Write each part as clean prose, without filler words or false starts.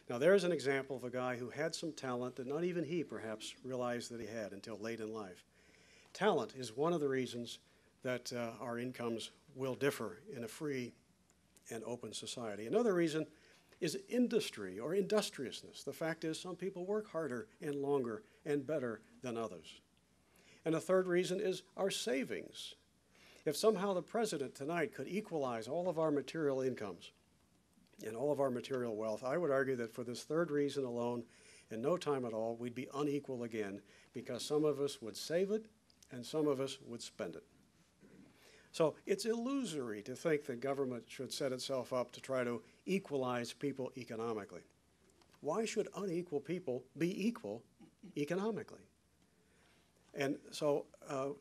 Now there's an example of a guy who had some talent that not even he perhaps realized that he had until late in life. Talent is one of the reasons that our incomes will differ in a free and open society. Another reason is industry or industriousness. The fact is some people work harder and longer and better than others. And a third reason is our savings. If somehow the president tonight could equalize all of our material incomes and all of our material wealth, I would argue that for this third reason alone, in no time at all, we'd be unequal again, because some of us would save it and some of us would spend it. So it's illusory to think that government should set itself up to try to equalize people economically. Why should unequal people be equal economically? And so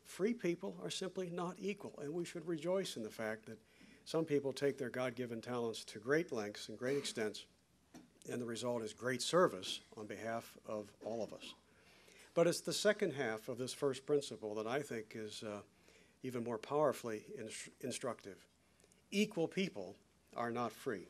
free people are simply not equal, and we should rejoice in the fact that some people take their God-given talents to great lengths and great extents, and the result is great service on behalf of all of us. But it's the second half of this first principle that I think is even more powerfully instructive. Equal people are not free.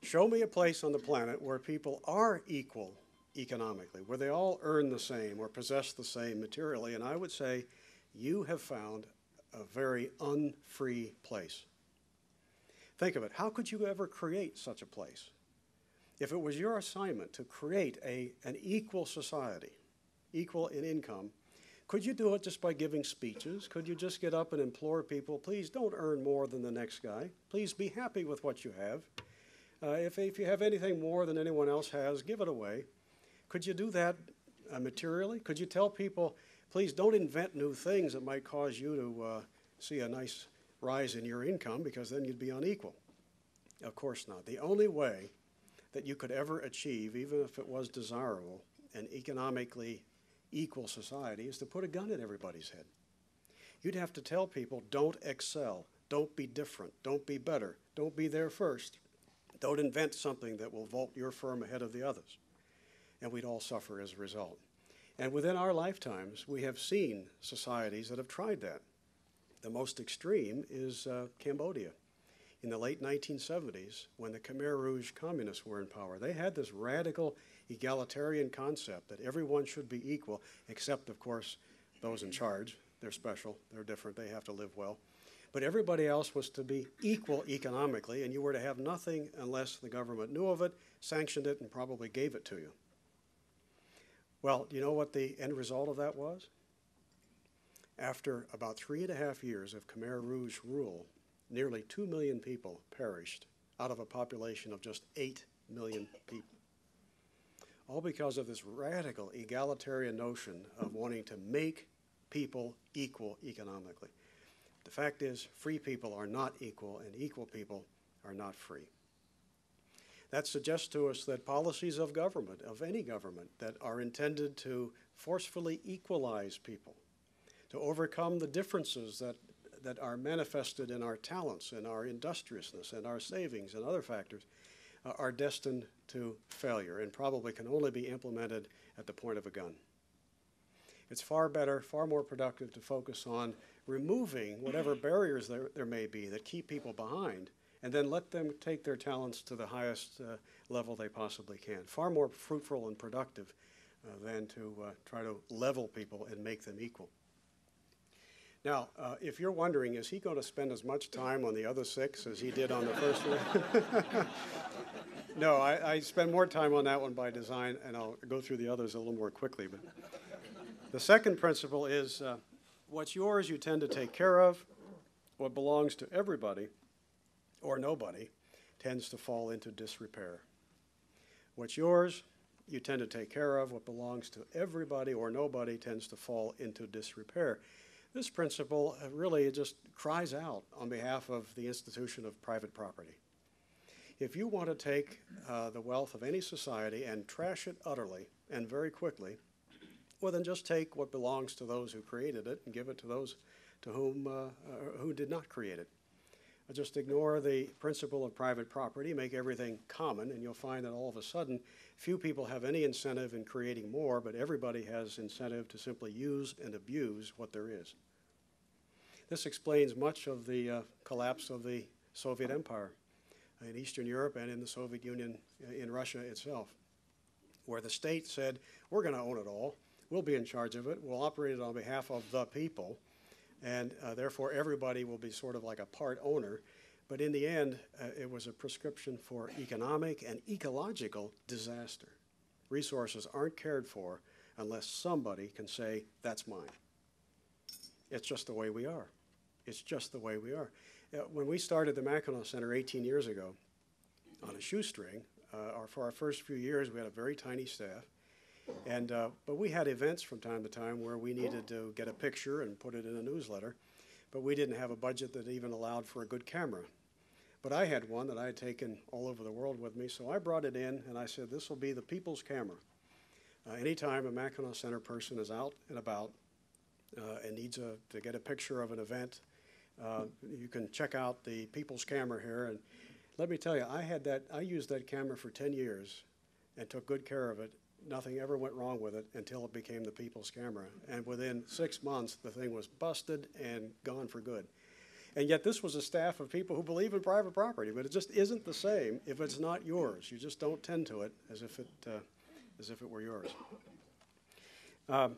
Show me a place on the planet where people are equal economically, where they all earn the same or possess the same materially, and I would say you have found a very unfree place. Think of it. How could you ever create such a place? If it was your assignment to create an equal society, equal in income, could you do it just by giving speeches? Could you just get up and implore people, please don't earn more than the next guy. Please be happy with what you have. If you have anything more than anyone else has, give it away. Could you do that materially? Could you tell people, please don't invent new things that might cause you to see a nice rise in your income, because then you'd be unequal? Of course not. The only way that you could ever achieve, even if it was desirable, an economically equal society is to put a gun at everybody's head. You'd have to tell people, don't excel, don't be different, don't be better, don't be there first, don't invent something that will vault your firm ahead of the others. And we'd all suffer as a result. And within our lifetimes, we have seen societies that have tried that. The most extreme is Cambodia. In the late 1970s, when the Khmer Rouge communists were in power, they had this radical egalitarian concept that everyone should be equal, except, of course, those in charge. They're special, they're different, they have to live well. But everybody else was to be equal economically, and you were to have nothing unless the government knew of it, sanctioned it, and probably gave it to you. Well, do you know what the end result of that was? After about 3.5 years of Khmer Rouge rule, nearly 2 million people perished out of a population of just 8 million people. All because of this radical egalitarian notion of wanting to make people equal economically. The fact is, free people are not equal, and equal people are not free. That suggests to us that policies of government, of any government, that are intended to forcefully equalize people, to overcome the differences that are manifested in our talents and our industriousness and our savings and other factors, are destined to failure and probably can only be implemented at the point of a gun. It's far better, far more productive to focus on removing whatever barriers there may be that keep people behind, and then let them take their talents to the highest level they possibly can. Far more fruitful and productive than to try to level people and make them equal. Now, if you're wondering, is he going to spend as much time on the other 6 as he did on the first one? No, I spend more time on that one by design, and I'll go through the others a little more quickly. But the second principle is what's yours you tend to take care of. What belongs to everybody or nobody tends to fall into disrepair. What's yours you tend to take care of. What belongs to everybody or nobody tends to fall into disrepair. This principle really just cries out on behalf of the institution of private property. If you want to take the wealth of any society and trash it utterly and very quickly, well, then just take what belongs to those who created it and give it to those to who did not create it. Just ignore the principle of private property, make everything common, and you'll find that all of a sudden few people have any incentive in creating more, but everybody has incentive to simply use and abuse what there is. This explains much of the collapse of the Soviet Empire. in Eastern Europe and in the Soviet Union, in Russia itself, where the state said, we're going to own it all, we'll be in charge of it, we'll operate it on behalf of the people, and therefore everybody will be sort of like a part owner. But in the end, it was a prescription for economic and ecological disaster. Resources aren't cared for unless somebody can say, that's mine. It's just the way we are. It's just the way we are. When we started the Mackinac Center 18 years ago on a shoestring, for our first few years, we had a very tiny staff. But we had events from time to time where we needed to get a picture and put it in a newsletter, but we didn't have a budget that even allowed for a good camera. But I had one that I had taken all over the world with me, so I brought it in and I said, this will be the people's camera. Anytime a Mackinac Center person is out and about and needs to get a picture of an event, you can check out the people's camera here. And let me tell you, I used that camera for 10 years and took good care of it. Nothing ever went wrong with it until it became the people's camera. And within 6 months, the thing was busted and gone for good. And yet this was a staff of people who believe in private property, but it just isn't the same if it's not yours. You just don't tend to it as if it were yours. A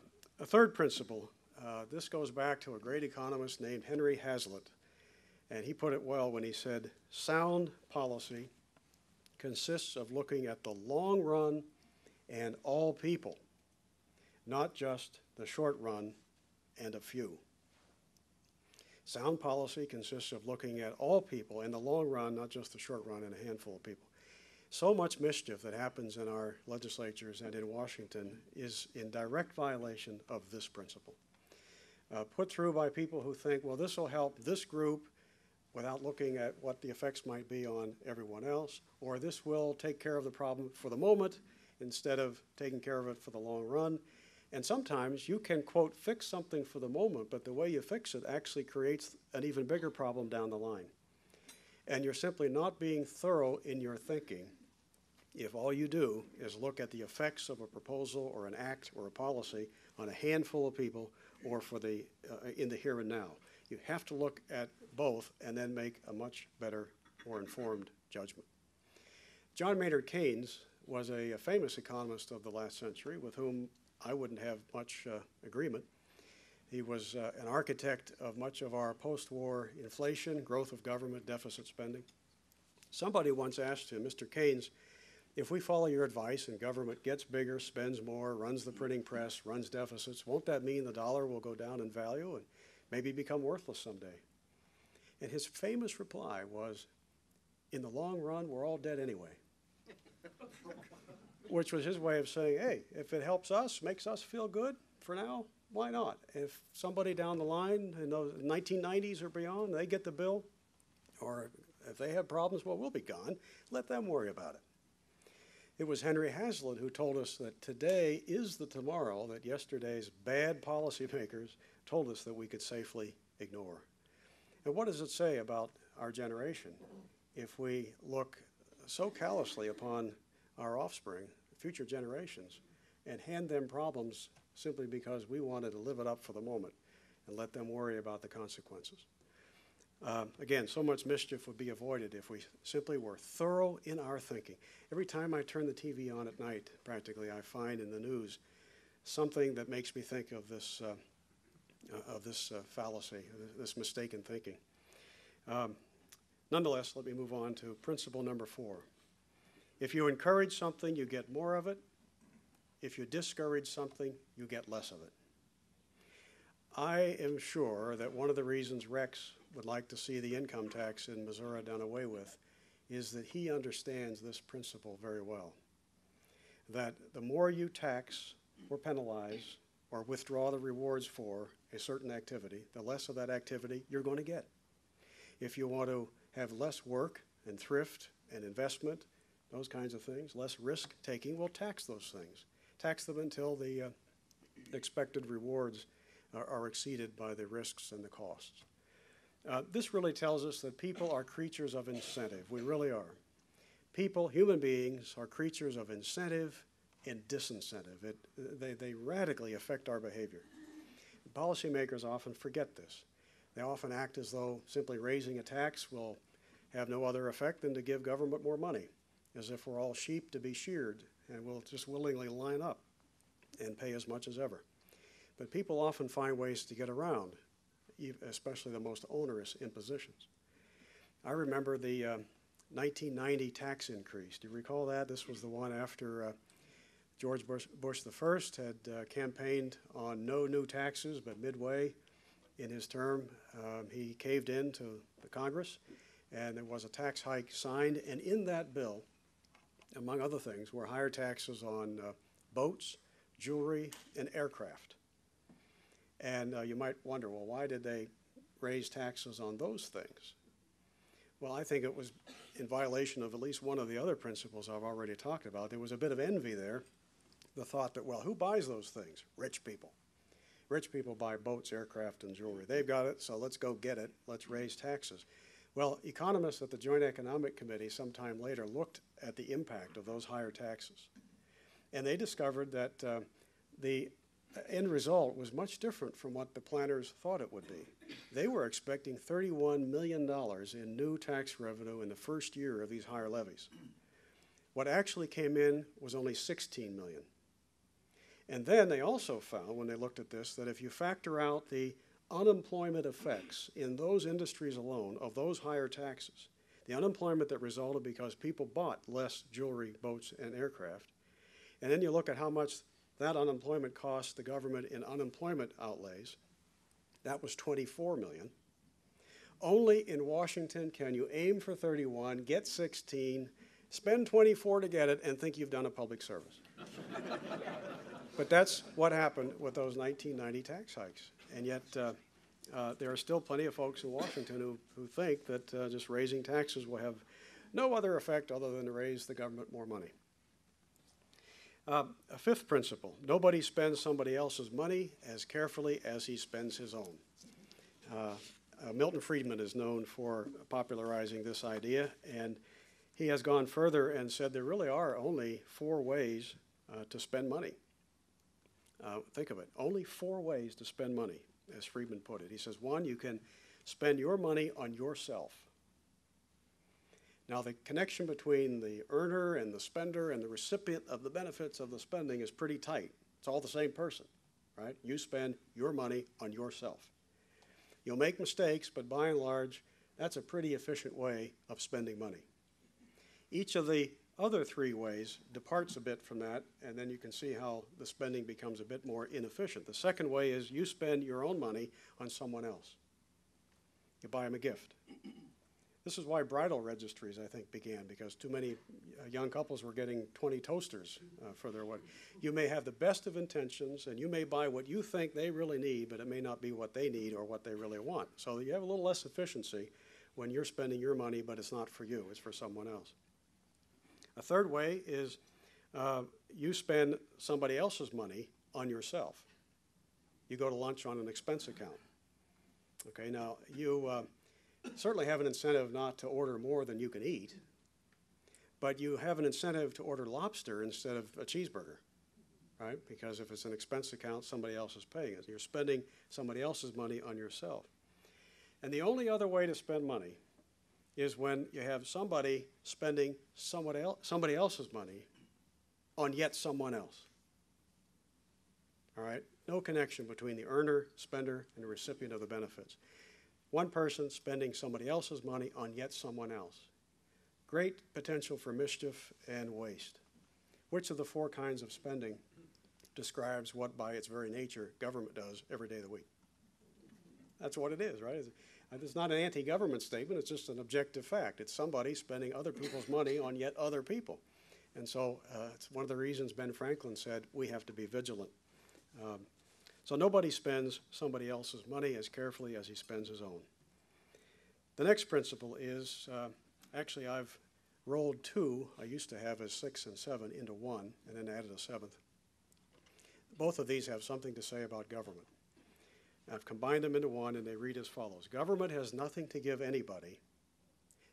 third principle, this goes back to a great economist named Henry Hazlitt. And he put it well when he said, sound policy consists of looking at the long run and all people, not just the short run and a few. Sound policy consists of looking at all people in the long run, not just the short run and a handful of people. So much mischief that happens in our legislatures and in Washington is in direct violation of this principle. Put through by people who think, well, this will help this group without looking at what the effects might be on everyone else, or this will take care of the problem for the moment instead of taking care of it for the long run. And sometimes you can, quote, fix something for the moment, but the way you fix it actually creates an even bigger problem down the line. And you're simply not being thorough in your thinking if all you do is look at the effects of a proposal or an act or a policy on a handful of people or for in the here and now. You have to look at both and then make a much better, more informed judgment. John Maynard Keynes was a famous economist of the last century with whom I wouldn't have much agreement. He was an architect of much of our post-war inflation, growth of government, deficit spending. Somebody once asked him, Mr. Keynes, if we follow your advice and government gets bigger, spends more, runs the printing press, runs deficits, won't that mean the dollar will go down in value and maybe become worthless someday? And his famous reply was, in the long run, we're all dead anyway. Which was his way of saying, hey, if it helps us, makes us feel good for now, why not? If somebody down the line in the 1990s or beyond, they get the bill, or if they have problems, well, we'll be gone. Let them worry about it. It was Henry Hazlitt who told us that today is the tomorrow that yesterday's bad policymakers told us that we could safely ignore. And what does it say about our generation if we look so callously upon our offspring, future generations, and hand them problems simply because we wanted to live it up for the moment and let them worry about the consequences? Again, so much mischief would be avoided if we simply were thorough in our thinking. Every time I turn the TV on at night, practically, I find in the news something that makes me think of this fallacy, this mistaken thinking. Nonetheless, let me move on to principle number 4. If you encourage something, you get more of it. If you discourage something, you get less of it. I am sure that one of the reasons Rex would like to see the income tax in Missouri done away with is that he understands this principle very well. That the more you tax or penalize or withdraw the rewards for a certain activity, the less of that activity you're going to get. If you want to have less work and thrift and investment, those kinds of things, less risk-taking, well, tax those things. Tax them until the expected rewards are exceeded by the risks and the costs. This really tells us that people are creatures of incentive. We really are. People, human beings, are creatures of incentive and disincentive. They radically affect our behavior. Policymakers often forget this. They often act as though simply raising a tax will have no other effect than to give government more money, as if we're all sheep to be sheared and we'll just willingly line up and pay as much as ever. But people often find ways to get around, especially the most onerous impositions. I remember the 1990 tax increase. Do you recall that? This was the one after George Bush I had campaigned on no new taxes, but midway in his term, he caved in to the Congress, and there was a tax hike signed. And in that bill, among other things, were higher taxes on boats, jewelry, and aircraft. And you might wonder, well, why did they raise taxes on those things? Well, I think it was in violation of at least one of the other principles I've already talked about. There was a bit of envy there, the thought that, well, who buys those things? Rich people. Rich people buy boats, aircraft, and jewelry. They've got it, so let's go get it. Let's raise taxes. Well, economists at the Joint Economic Committee sometime later looked at the impact of those higher taxes. And they discovered that the end result was much different from what the planners thought it would be. They were expecting $31 million in new tax revenue in the first year of these higher levies. What actually came in was only $16 million. And then they also found, when they looked at this, that if you factor out the unemployment effects in those industries alone of those higher taxes, the unemployment that resulted because people bought less jewelry, boats, and aircraft, and then you look at how much that unemployment cost the government in unemployment outlays, that was $24 million. Only in Washington can you aim for 31, get 16, spend 24 to get it, and think you've done a public service. But that's what happened with those 1990 tax hikes. And yet there are still plenty of folks in Washington who think that just raising taxes will have no other effect other than to raise the government more money. A fifth principle, nobody spends somebody else's money as carefully as he spends his own. Milton Friedman is known for popularizing this idea, and he has gone further and said there really are only 4 ways to spend money. Think of it, only 4 ways to spend money, as Friedman put it. He says, 1, you can spend your money on yourself. Now, the connection between the earner and the spender and the recipient of the benefits of the spending is pretty tight. It's all the same person, right? You spend your money on yourself. You'll make mistakes, but by and large, that's a pretty efficient way of spending money. Each of the other 3 ways departs a bit from that, and then you can see how the spending becomes a bit more inefficient. The second way is you spend your own money on someone else. You buy them a gift. This is why bridal registries, I think, began, because too many young couples were getting 20 toasters for their wedding. You may have the best of intentions, and you may buy what you think they really need, but it may not be what they need or what they really want. So you have a little less efficiency when you're spending your money, but it's not for you, it's for someone else. A third way is you spend somebody else's money on yourself. You go to lunch on an expense account. Okay, now you certainly have an incentive not to order more than you can eat, but you have an incentive to order lobster instead of a cheeseburger, right? Because if it's an expense account, somebody else is paying it. You're spending somebody else's money on yourself. And the only other way to spend money is when you have somebody spending somebody else's money on yet someone else. All right? No connection between the earner, spender, and the recipient of the benefits. One person spending somebody else's money on yet someone else. Great potential for mischief and waste. Which of the 4 kinds of spending describes what, by its very nature, government does every day of the week? That's what it is, right? It's not an anti-government statement, it's just an objective fact. It's somebody spending other people's money on yet other people. And so it's one of the reasons Ben Franklin said we have to be vigilant. So nobody spends somebody else's money as carefully as he spends his own. The next principle is, actually I've rolled 2, I used to have as 6 and 7 into 1, and then added a 7th. Both of these have something to say about government. I've combined them into one, and they read as follows. Government has nothing to give anybody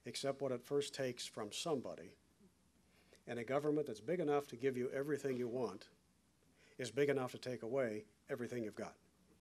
except what it first takes from somebody. And a government that's big enough to give you everything you want is big enough to take away everything you've got.